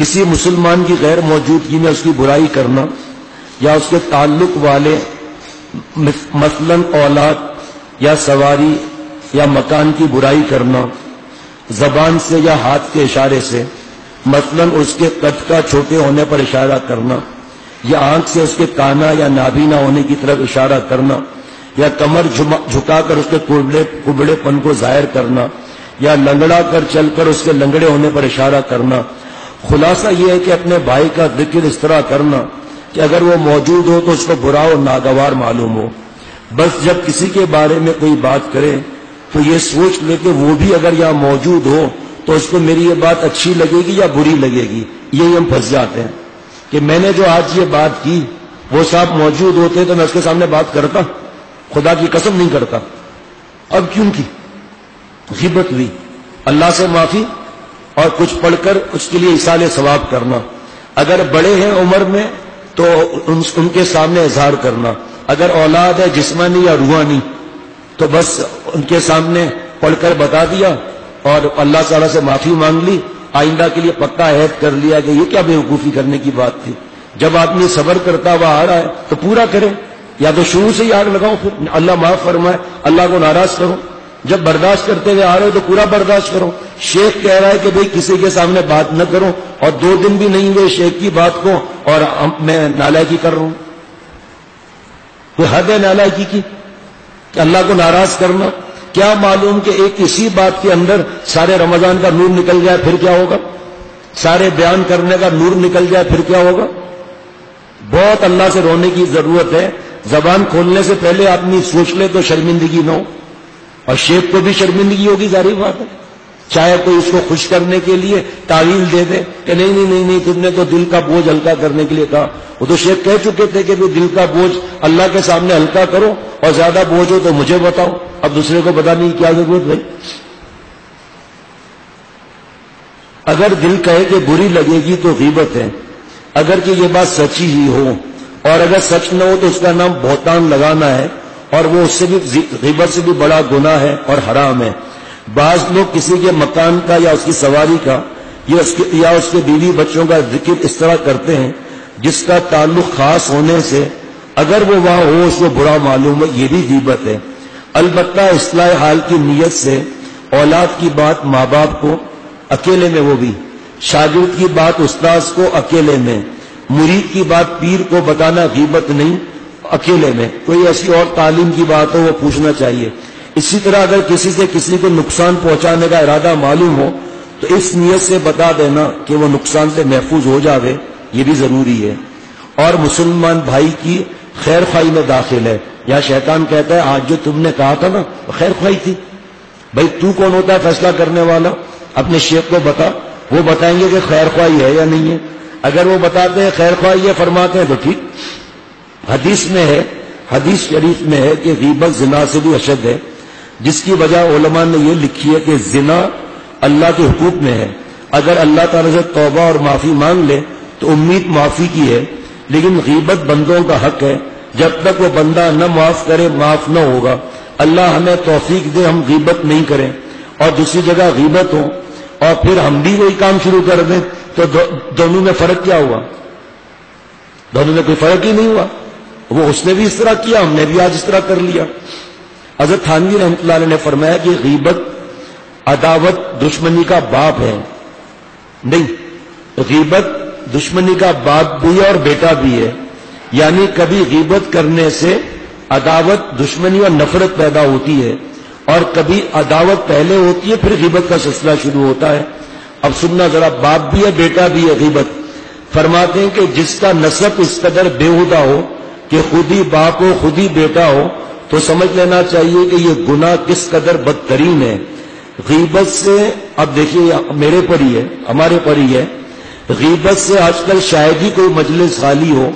کسی مسلمان کی غیر موجودگی میں اس کی برائی کرنا یا اس کے تعلق والے مثلاً اولاد یا سواری یا مکان کی برائی کرنا زبان سے یا ہاتھ کے اشارے سے، مثلاً اس کے قد کا چھوٹے ہونے پر اشارہ کرنا یا آنکھ سے اس کے کانا یا نابینا ہونے کی طرف اشارہ کرنا یا کمر جھکا کر اس کے کبڑے پن کو ظاہر کرنا یا لنگڑا کر چل کر اس کے لنگڑے ہونے پر اشارہ کرنا۔ خلاصہ یہ ہے کہ اپنے بھائی کا ذکر اس طرح کرنا کہ اگر وہ موجود ہو تو اس کو برا اور ناگوار معلوم ہو۔ بس جب کسی کے بارے میں کوئی بات کرے تو یہ سوچ لے کہ وہ بھی اگر یہاں موجود ہو تو اس کو میری یہ بات اچھی لگے گی یا بری لگے گی۔ یہی ہم پھنس جاتے ہیں کہ میں نے جو آج یہ بات کی وہ صاحب موجود ہوتے تو میں اس کے سامنے بات کرتا، خدا کی قسم نہیں کرتا۔ اب کیوں کی؟ غیبت ہوئی، اللہ سے معافی اور کچھ پڑھ کر اس کے لیے ایصال ثواب کرنا۔ اگر بڑے ہیں عمر میں تو ان کے سامنے اظہار کرنا، اگر اولاد ہے جسمانی یا روحانی تو بس ان کے سامنے پڑھ کر بتا دیا اور اللہ تعالیٰ سے معافی مانگ لی، آئندہ کے لیے پکا عہد کر لیا کہ یہ کیا بیوقوفی کرنے کی بات تھی۔ جب آدمی صبر کرتا ہوا آ رہا ہے تو پورا کرے، یا تو شروع سے ہی آگ لگاؤ، پھر اللہ معاف فرمائے، اللہ کو ناراض کرو۔ جب برداشت کرتے ہوئے آ رہے ہو تو پورا برداشت کرو۔ شیخ کہہ رہا ہے کہ بھئی کسی کے سامنے بات نہ کرو، اور 2 دن بھی نہیں ہوئے شیخ کی بات کو اور میں نالائکی کر رہا ہوں۔ کوئی حد ہے نالائکی کی کہ اللہ کو ناراض کرنا؟ کیا معلوم کہ ایک اسی بات کے اندر سارے رمضان کا نور نکل جائے پھر کیا ہوگا، سارے بیان کرنے کا نور نکل جائے پھر کیا ہوگا۔ بہت اللہ سے رونے کی ضرورت ہے۔ زبان کھولنے سے پہلے آدمی سوچ لے تو شرمندگی نہ ہو، اور شیخ کو بھی شرمندگی ہوگی، ظاہر بات ہے۔ چاہے کوئی اس کو خوش کرنے کے لیے تعویل دے دے کہ نہیں نہیں نہیں نہیں تم نے تو دل کا بوجھ ہلکا کرنے کے لیے کہا، وہ تو شیخ کہہ چکے تھے کہ دل کا بوجھ اللہ کے سامنے ہلکا کرو، اور زیادہ بوجھ ہو تو مجھے بتاؤ۔ اب دوسرے کو بتانے کی کیا ضرورت ہے؟ اگر دل کہے کہ بری لگے گی تو غیبت ہے، اگر کہ یہ بات سچی ہی ہو، اور اگر سچ نہ ہو تو اس کا نام بہتان لگانا ہے، اور وہ اس سے بھی غیبت سے بھی بڑا گناہ ہے اور حرام ہے۔ بعض لوگ کسی کے مکان کا یا اس کی سواری کا یا اس کے بیوی بچوں کا ذکر اس طرح کرتے ہیں جس کا تعلق خاص ہونے سے اگر وہ وہاں ہو اس کو برا معلوم ہے، یہ بھی غیبت ہے۔ البتہ اصلاح حال کی نیت سے اولاد کی بات ماں باپ کو اکیلے میں، وہ بھی شاگرد کی بات استاذ کو اکیلے میں، مرید کی بات پیر کو بتانا غیبت نہیں، اکیلے میں۔ کوئی ایسی اور تعلیم کی بات ہو وہ پوچھنا چاہیے۔ اسی طرح اگر کسی سے کسی کو نقصان پہنچانے کا ارادہ معلوم ہو تو اس نیت سے بتا دینا کہ وہ نقصان سے محفوظ ہو جاوے، یہ بھی ضروری ہے۔ اور مسلمان بھائی کی خیر خواہی میں داخل ہے۔ یا شیطان کہتا ہے آج جو تم نے کہا تھا نا وہ خیر خواہی تھی، بھائی تو کون ہوتا ہے فیصلہ کرنے والا؟ اپنے شیخ کو بتا، وہ بتائیں گے کہ خیر خواہی ہے یا نہیں ہے۔ اگر وہ بتاتے ہیں خیر خواہی ہے، فرماتے ہیں تو ٹھیک۔ حدیث میں ہے، حدیث شریف میں ہے کہ غیبت زنا سے بھی اشد ہے، جس کی وجہ علماء نے یہ لکھی ہے کہ زنا اللہ کے حقوق میں ہے۔ اگر اللہ تعالیٰ سے توبہ اور معافی مانگ لے تو امید معافی کی ہے، لیکن غیبت بندوں کا حق ہے، جب تک وہ بندہ نہ معاف کرے معاف نہ ہوگا۔ اللہ ہمیں توفیق دے ہم غیبت نہیں کریں اور دوسری جگہ غیبت ہو اور پھر ہم بھی وہی کام شروع کر دیں، تو دونوں میں فرق کیا ہوا؟ دونوں میں کوئی فرق ہی نہیں ہوا۔ وہ اس نے بھی اس طرح کیا، ہم نے بھی آج اس طرح کر لیا۔ حضرت تھانوی رحمۃ اللہ علیہ نے فرمایا کہ غیبت عداوت دشمنی کا باپ ہے، نہیں، غیبت دشمنی کا باپ بھی ہے اور بیٹا بھی ہے۔ یعنی کبھی غیبت کرنے سے عداوت دشمنی اور نفرت پیدا ہوتی ہے، اور کبھی عداوت پہلے ہوتی ہے پھر غیبت کا سلسلہ شروع ہوتا ہے۔ اب سننا ذرا، باپ بھی ہے بیٹا بھی ہے غیبت۔ فرماتے ہیں کہ جس کا نسب اس قدر بےہودہ ہو کہ خود ہی باپ ہو خود ہی بیٹا ہو تو سمجھ لینا چاہیے کہ یہ گناہ کس قدر بدترین ہے۔ غیبت سے، اب دیکھیے میرے پر ہی ہے، ہمارے پر ہی ہے، غیبت سے آج کل شاید ہی کوئی مجلس خالی ہو،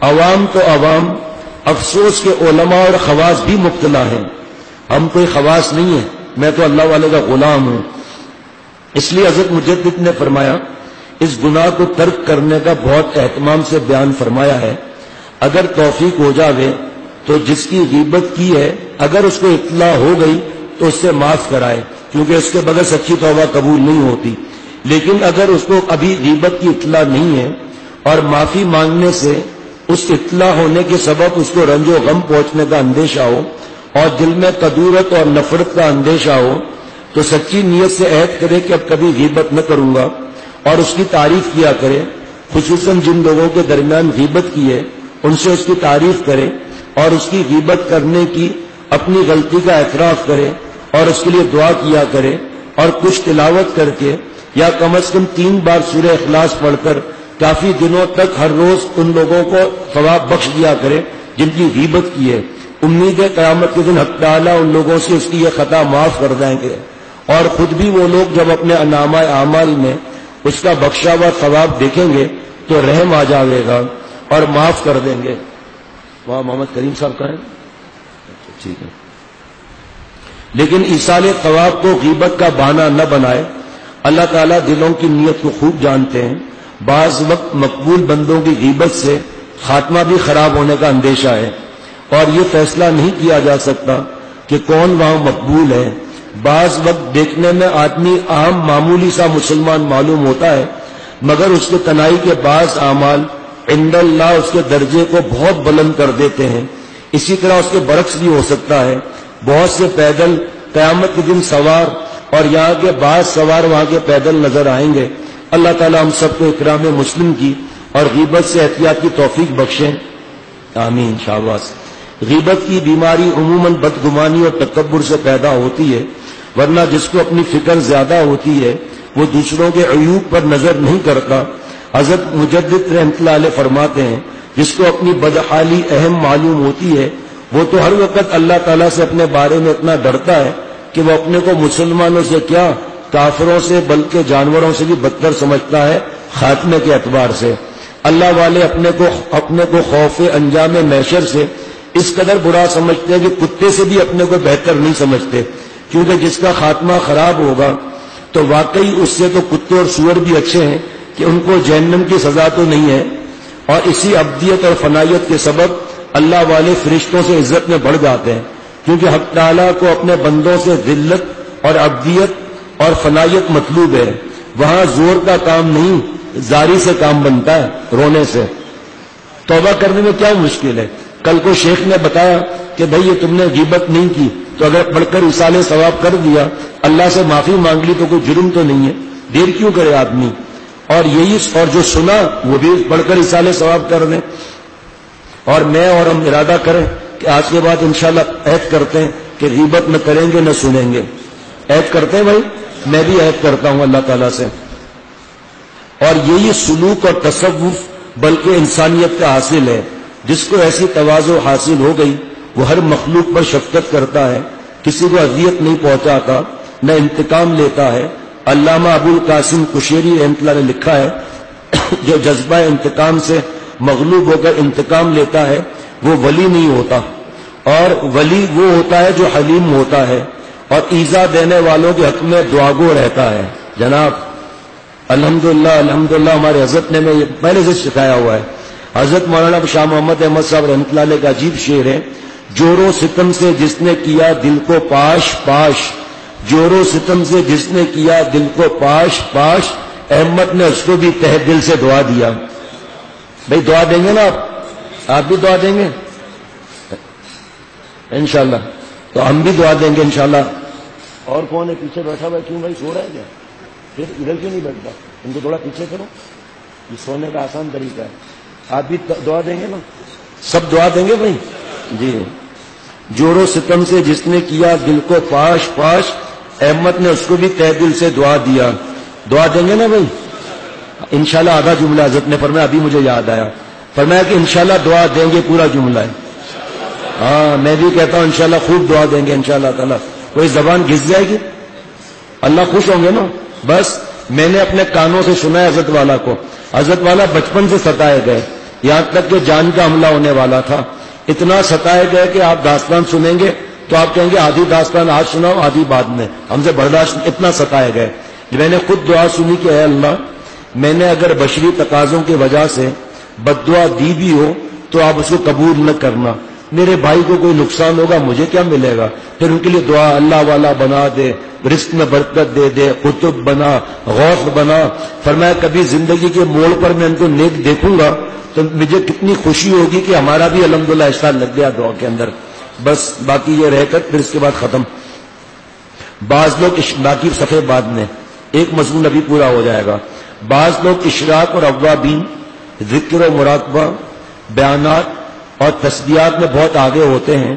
عوام تو عوام، افسوس کے علماء اور خواص بھی مبتلا ہیں۔ ہم کوئی خواص نہیں ہیں، میں تو اللہ والے کا غلام ہوں۔ اس لیے حضرت مجدد نے فرمایا اس گناہ کو ترک کرنے کا بہت اہتمام سے بیان فرمایا ہے۔ اگر توفیق ہو جاوے تو جس کی غیبت کی ہے اگر اس کو اطلاع ہو گئی تو اس سے معاف کرائے، کیونکہ اس کے بغیر سچی توبہ قبول نہیں ہوتی۔ لیکن اگر اس کو ابھی غیبت کی اطلاع نہیں ہے اور معافی مانگنے سے اس اطلاع ہونے کے سبب اس کو رنج و غم پہنچنے کا اندیشہ ہو اور دل میں کدورت اور نفرت کا اندیشہ ہو تو سچی نیت سے عہد کرے کہ اب کبھی غیبت نہ کروں گا اور اس کی تعریف کیا کرے، خصوصاً جن لوگوں کے درمیان غیبت کی ہے ان سے اس کی تعریف کرے اور اس کی غیبت کرنے کی اپنی غلطی کا اعتراف کرے اور اس کے لیے دعا کیا کرے اور کچھ تلاوت کر کے یا کم از کم 3 بار سورہ اخلاص پڑھ کر کافی دنوں تک ہر روز ان لوگوں کو ثواب بخش دیا کرے جن کی غیبت کی ہے۔ امید ہے قیامت کے دن حق تعالیٰ ان لوگوں سے اس کی یہ خطا معاف کر دیں گے اور خود بھی وہ لوگ جب اپنے نامہ اعمال میں اس کا بخشا ہوا ثواب دیکھیں گے تو رحم آ جائے گا اور معاف کر دیں گے۔ وہاں محمد کریم صاحب کا ہے، ٹھیک ہے۔ لیکن ایصال ثواب کو غیبت کا بہانہ نہ بنائے۔ اللہ تعالیٰ دلوں کی نیت کو خوب جانتے ہیں۔ بعض وقت مقبول بندوں کی غیبت سے خاتمہ بھی خراب ہونے کا اندیشہ ہے اور یہ فیصلہ نہیں کیا جا سکتا کہ کون وہاں مقبول ہے۔ بعض وقت دیکھنے میں آدمی عام معمولی سا مسلمان معلوم ہوتا ہے مگر اس کے تنائی کے بعض اعمال عند اللہ اس کے درجے کو بہت بلند کر دیتے ہیں۔ اسی طرح اس کے برعکس بھی ہو سکتا ہے۔ بہت سے پیدل قیامت کے دن سوار اور یہاں کے بعض سوار وہاں کے پیدل نظر آئیں گے۔ اللہ تعالی ہم سب کو اکرام مسلم کی اور غیبت سے احتیاط کی توفیق بخشیں، آمین۔ شاباش۔ غیبت کی بیماری عموماً بدگمانی اور تکبر سے پیدا ہوتی ہے، ورنہ جس کو اپنی فکر زیادہ ہوتی ہے وہ دوسروں کے عیوب پر نظر نہیں کرتا۔ حضرت مجدد رحمۃ اللہ علیہ فرماتے ہیں جس کو اپنی بدحالی اہم معلوم ہوتی ہے وہ تو ہر وقت اللہ تعالیٰ سے اپنے بارے میں اتنا ڈرتا ہے کہ وہ اپنے کو مسلمانوں سے کیا کافروں سے بلکہ جانوروں سے بھی بدتر سمجھتا ہے خاتمے کے اعتبار سے۔ اللہ والے اپنے کو خوف انجام محشر سے اس قدر برا سمجھتے ہیں کہ کتے سے بھی اپنے کو بہتر نہیں سمجھتے، کیونکہ جس کا خاتمہ خراب ہوگا تو واقعی اس سے تو کتے اور سور بھی اچھے ہیں کہ ان کو جہنم کی سزا تو نہیں ہے۔ اور اسی ابدیت اور فنائیت کے سبب اللہ والے فرشتوں سے عزت میں بڑھ جاتے ہیں، کیونکہ حق تعالیٰ کو اپنے بندوں سے ذلت اور ابدیت اور فنائیت مطلوب ہے۔ وہاں زور کا کام نہیں، زاری سے کام بنتا ہے، رونے سے۔ توبہ کرنے میں کیا مشکل ہے؟ کل کو شیخ نے بتایا کہ بھئی یہ تم نے غیبت نہیں کی تو اگر پڑھ کر ایصال ثواب کر دیا، اللہ سے معافی مانگ لی تو کوئی جرم تو نہیں ہے، دیر کیوں کرے آدمی؟ اور یہی اور جو سنا وہ بھی پڑھ کر ایصال ثواب کر دیں۔ اور میں اور ہم ارادہ کریں کہ آج کے بعد انشاءاللہ عہد کرتے ہیں کہ غیبت نہ کریں گے نہ سنیں گے۔ عہد کرتے ہیں بھائی، میں بھی عہد کرتا ہوں اللہ تعالیٰ سے۔ اور یہی سلوک اور تصوف بلکہ انسانیت کا حاصل ہے۔ جس کو ایسی تواضع حاصل ہو گئی وہ ہر مخلوق پر شفقت کرتا ہے، کسی کو اذیت نہیں پہنچاتا، نہ انتقام لیتا ہے۔ علامہ ابو القاسم قشیری رحمۃ اللہ نے لکھا ہے جو جذبہ انتقام سے مغلوب ہو کر انتقام لیتا ہے وہ ولی نہیں ہوتا، اور ولی وہ ہوتا ہے جو حلیم ہوتا ہے اور ایذا دینے والوں کے حق میں دعاگو رہتا ہے۔ جناب الحمدللہ ہمارے حضرت نے میں یہ پہلے سے سکھایا ہوا ہے۔ حضرت مولانا شاہ محمد احمد صاحب رحمۃ اللہ علیہ کا عجیب شعر ہے، جور و ستم سے جس نے کیا دل کو پاش پاش، جور و ستم سے جس نے کیا دل کو پاش پاش، احمد نے اس کو بھی تہ دل سے دعا دیا۔ بھئی دعا دیں گے نا آپ بھی دعا دیں گے انشاءاللہ، تو ہم بھی دعا دیں گے انشاءاللہ۔ اور کون ہے پیچھے بیٹھا ہوا؟ کیوں بھائی سو رہا ہے کیا؟ پھر ادھر کیوں نہیں بیٹھتا؟ ان کو تھوڑا پیچھے کرو، یہ سونے کا آسان طریقہ ہے۔ آپ بھی دعا دیں گے نا؟ سب دعا دیں گے بھائی؟ جی۔ جور و ستم سے جس نے کیا دل کو پاش پاش، احمد نے اس کو بھی تہ دل سے دعا دیا۔ دعا دیں گے نا بھائی؟ انشاءاللہ آدھا جملہ حضرت نے فرمایا، ابھی مجھے یاد آیا، فرمایا کہ انشاءاللہ دعا دیں گے، پورا جملہ ہے۔ ہاں میں بھی کہتا ہوں انشاءاللہ خوب دعا دیں گے انشاءاللہ تعالیٰ۔ کوئی زبان گھس جائے گی؟ اللہ خوش ہوں گے نا۔ بس میں نے اپنے کانوں سے سنا ہے حضرت والا کو، حضرت والا بچپن سے ستائے گئے، یہاں تک کہ جان کا حملہ ہونے والا تھا۔ اتنا ستائے گئے کہ آپ داستان سنیں گے تو آپ کہیں گے آدھی داستان آج سناؤ آدھی بعد میں، ہم سے برداشت، اتنا ستائے گئے۔ میں نے خود دعا سنی کہ اے اللہ، میں نے اگر بشری تقاضوں کی وجہ سے بد دعا دی بھی ہو تو آپ اس کو قبول نہ کرنا، میرے بھائی کو کوئی نقصان ہوگا مجھے کیا ملے گا؟ پھر ان کے لیے دعا، اللہ والا بنا دے، رزق میں برکت دے دے، قطب بنا، غوث بنا۔ فرمایا کبھی زندگی کے موڑ پر میں ان کو نیک دیکھوں گا تو مجھے کتنی خوشی ہوگی کہ ہمارا بھی الحمدللہ حصہ لگ گیا دعا کے اندر۔ بس باقی یہ رہ کر پھر اس کے بعد ختم۔ بعض لوگ باقی صفحے بعد میں، ایک مضمون ابھی پورا ہو جائے گا۔ بعض لوگ اشراق اور اوابین، ذکر و مراقبہ، بیانات اور تسبیحات میں بہت آگے ہوتے ہیں،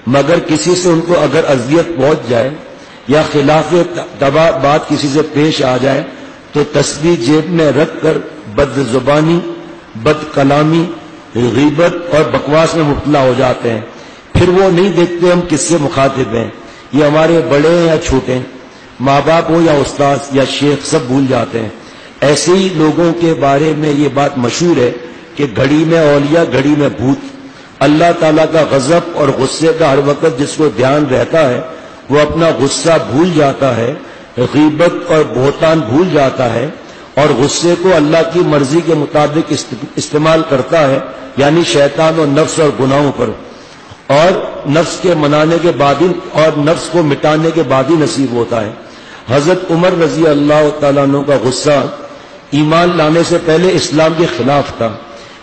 مگر کسی سے ان کو اگر اذیت پہنچ جائے یا خلاف طبع بات کسی سے پیش آ جائے تو تسبیح جیب میں رکھ کر بد زبانی، بد کلامی، غیبت اور بکواس میں مبتلا ہو جاتے ہیں۔ پھر وہ نہیں دیکھتے ہم کس سے مخاطب ہیں، یہ ہمارے بڑے ہیں یا چھوٹے، ماں باپ ہو یا استاد یا شیخ، سب بھول جاتے ہیں۔ ایسے ہی لوگوں کے بارے میں یہ بات مشہور ہے کہ گھڑی میں اولیاء گھڑی میں بھوت۔ اللہ تعالیٰ کا غضب اور غصے کا ہر وقت جس کو دھیان رہتا ہے وہ اپنا غصہ بھول جاتا ہے، غیبت اور بہتان بھول جاتا ہے، اور غصے کو اللہ کی مرضی کے مطابق استعمال کرتا ہے، یعنی شیطان اور نفس اور گناہوں پر، اور نفس کے منانے کے بعد ہی اور نفس کو مٹانے کے بعد ہی نصیب ہوتا ہے۔ حضرت عمر رضی اللہ تعالیٰ عنہ کا غصہ ایمان لانے سے پہلے اسلام کے خلاف تھا،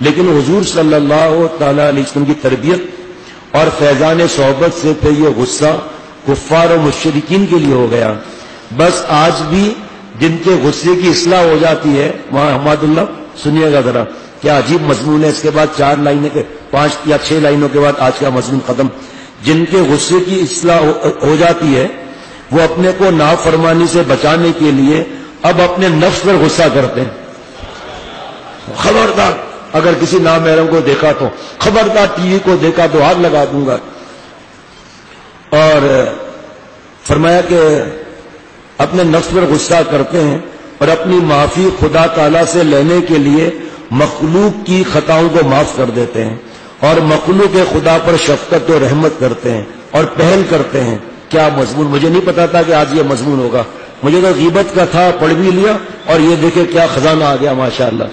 لیکن حضور صلی اللہ تعالیٰ علیہ وسلم کی تربیت اور فیضان صحبت سے پھر یہ غصہ کفار و مشرکین کے لیے ہو گیا۔ بس آج بھی جن کے غصے کی اصلاح ہو جاتی ہے، وہاں حماد اللہ سنیے گا ذرا، کیا عجیب مضمون ہے۔ اس کے بعد 4 لائنیں کے 5 یا 6 لائنوں کے بعد آج کا مضمون ختم۔ جن کے غصے کی اصلاح ہو جاتی ہے وہ اپنے کو نافرمانی سے بچانے کے لیے اب اپنے نفس پر غصہ کرتے ہیں۔ خبردار اگر کسی نامحرم کو دیکھا تو، خبردار ٹی وی کو دیکھا تو ہاتھ لگا دوں گا۔ اور فرمایا کہ اپنے نفس پر غصہ کرتے ہیں اور اپنی معافی خدا تعالیٰ سے لینے کے لیے مخلوق کی خطاؤں کو معاف کر دیتے ہیں، اور مخلوق خدا پر شفقت و رحمت کرتے ہیں اور پہل کرتے ہیں۔ کیا مضمون! مجھے نہیں پتا تھا کہ آج یہ مضمون ہوگا، مجھے تو غیبت کا تھا، پڑھ بھی لیا، اور یہ دیکھے کیا خزانہ آ گیا ماشاءاللہ۔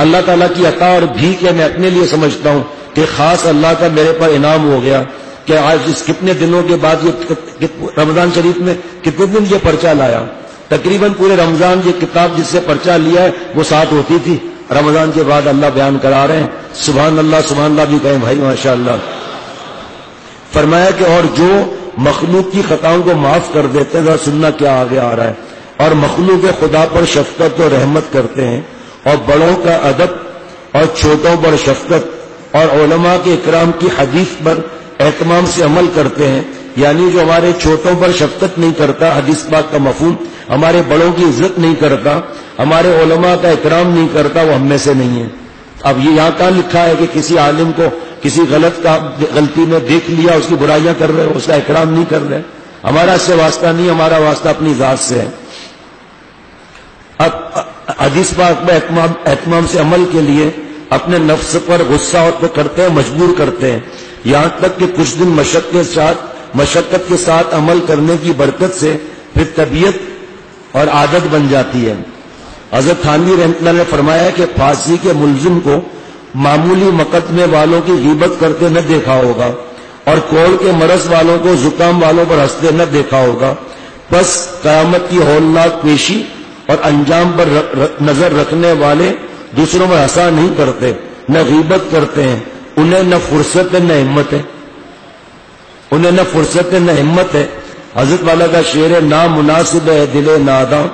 اللہ تعالیٰ کی عطا اور بھیک ہے، میں اپنے لیے سمجھتا ہوں کہ خاص اللہ کا میرے پر انعام ہو گیا کہ آج اس کتنے دنوں کے بعد یہ رمضان شریف میں کتنے دن یہ پرچہ لایا۔ تقریباً پورے رمضان یہ کتاب جس سے پرچہ لیا ہے وہ ساتھ ہوتی تھی، رمضان کے بعد اللہ بیان کرا رہے ہیں۔ سبحان اللہ بھی کہیں بھائی ماشاءاللہ۔ فرمایا کہ اور جو مخلوق کی خطاؤں کو معاف کر دیتے ہیں، ذرا سننا کیا آگے آ رہا ہے، اور مخلوق خدا پر شفقت و رحمت کرتے ہیں، اور بڑوں کا ادب اور چھوٹوں پر شفقت اور علماء کے اکرام کی حدیث پر اہتمام سے عمل کرتے ہیں، یعنی جو ہمارے چھوٹوں پر شفقت نہیں کرتا، حدیث پاک کا مفہوم، ہمارے بڑوں کی عزت نہیں کرتا، ہمارے علماء کا اکرام نہیں کرتا، وہ ہم میں سے نہیں ہے۔ اب یہ یہاں کہاں لکھا ہے کہ کسی عالم کو کسی غلطی میں دیکھ لیا اس کی برائیاں کر رہے ہو، اس کا اکرام نہیں کر رہے؟ ہمارا اس سے واسطہ نہیں، ہمارا واسطہ اپنی ذات سے ہے۔ اب حدیث پاک میں اہتمام سے عمل کے لیے اپنے نفس پر غصہ کرتے ہیں، مجبور کرتے ہیں، یہاں تک کہ کچھ دن مشقت کے ساتھ عمل کرنے کی برکت سے پھر طبیعت اور عادت بن جاتی ہے۔ حضرت تھانوی رحمۃ اللہ نے فرمایا کہ پھانسی کے ملزم کو معمولی مقدمے والوں کی غیبت کرتے نہ دیکھا ہوگا، اور کوڑ کے مرض والوں کو زکام والوں پر ہنستے نہ دیکھا ہوگا، بس قیامت کی ہولناک پیشی اور انجام پر نظر رکھنے والے دوسروں میں ہنسا نہیں کرتے، نہ غیبت کرتے ہیں، انہیں نہ فرصت ہے نہ ہمت ہے، انہیں نہ فرصت ہے نہ ہمت ہے۔ حضرت والا کا شعر ہے، نامناسب ہے دل ناداں،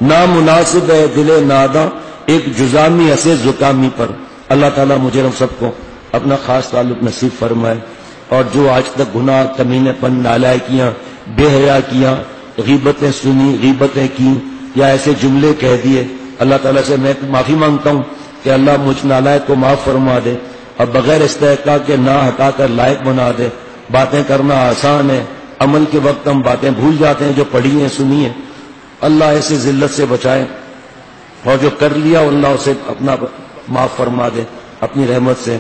نامناسب ہے دل ناداں، ایک جزامی ہنسے زکامی پر۔ اللہ تعالیٰ مجھے ہم سب کو اپنا خاص تعلق نصیب فرمائے، اور جو آج تک گناہ، کمینے پن، نالائکیاں، بے حیا کیاں، غیبتیں سنی، غیبتیں کی، یا ایسے جملے کہہ دیے، اللہ تعالیٰ سے میں معافی مانگتا ہوں کہ اللہ مجھ نالائق کو معاف فرما دے، اور بغیر استحقاق کے نہ ہٹا کر لائق بنا دے۔ باتیں کرنا آسان ہے، عمل کے وقت ہم باتیں بھول جاتے ہیں جو پڑھی ہیں سنی ہیں۔ اللہ ایسے ذلت سے بچائے، اور جو کر لیا اللہ اسے اپنا معاف فرما دے اپنی رحمت سے۔